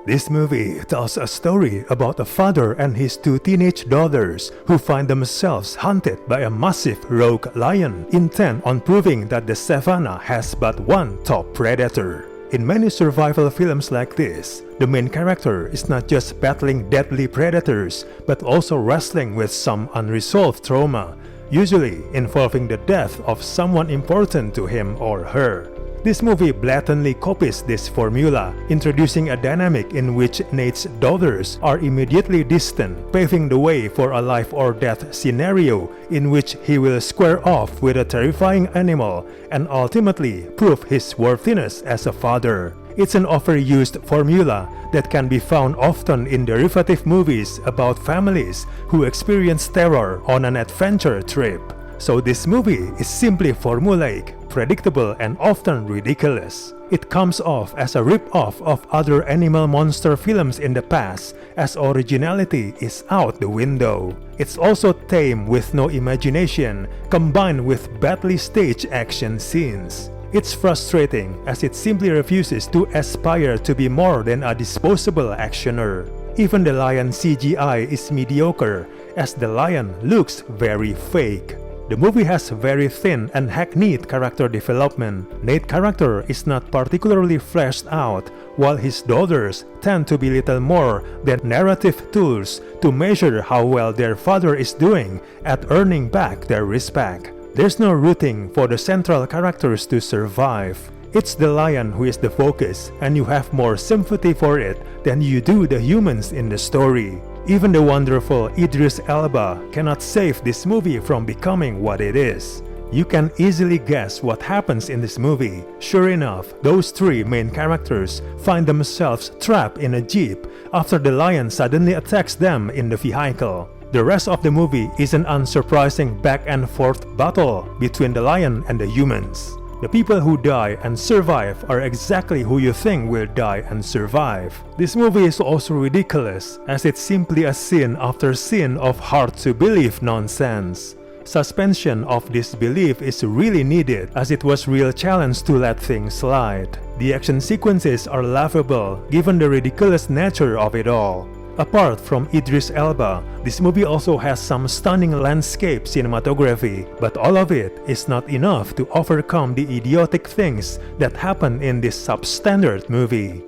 This movie tells a story about a father and his two teenage daughters who find themselves hunted by a massive rogue lion intent on proving that the Savanna has but one top predator. In many survival films like this, the main character is not just battling deadly predators but also wrestling with some unresolved trauma, usually involving the death of someone important to him or her. This movie blatantly copies this formula, introducing a dynamic in which Nate's daughters are immediately distant, paving the way for a life-or-death scenario in which he will square off with a terrifying animal and ultimately prove his worthiness as a father. It's an overused formula that can be found often in derivative movies about families who experience terror on an adventure trip. So this movie is simply formulaic, predictable, and often ridiculous. It comes off as a rip-off of other animal monster films in the past, as originality is out the window. It's also tame with no imagination, combined with badly staged action scenes. It's frustrating as it simply refuses to aspire to be more than a disposable actioner. Even the lion CGI is mediocre, as the lion looks very fake. The movie has very thin and hackneyed character development. Nate's character is not particularly fleshed out, while his daughters tend to be little more than narrative tools to measure how well their father is doing at earning back their respect. There's no rooting for the central characters to survive. It's the lion who is the focus, and you have more sympathy for it than you do the humans in the story. Even the wonderful Idris Elba cannot save this movie from becoming what it is. You can easily guess what happens in this movie. Sure enough, those three main characters find themselves trapped in a jeep after the lion suddenly attacks them in the vehicle. The rest of the movie is an unsurprising back and forth battle between the lion and the humans. The people who die and survive are exactly who you think will die and survive. This movie is also ridiculous, as it's simply a scene after scene of hard-to-believe nonsense. Suspension of disbelief is really needed, as it was real challenge to let things slide. The action sequences are laughable given the ridiculous nature of it all. Apart from Idris Elba, this movie also has some stunning landscape cinematography, but all of it is not enough to overcome the idiotic things that happen in this substandard movie.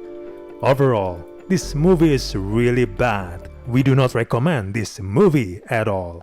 Overall, this movie is really bad. We do not recommend this movie at all.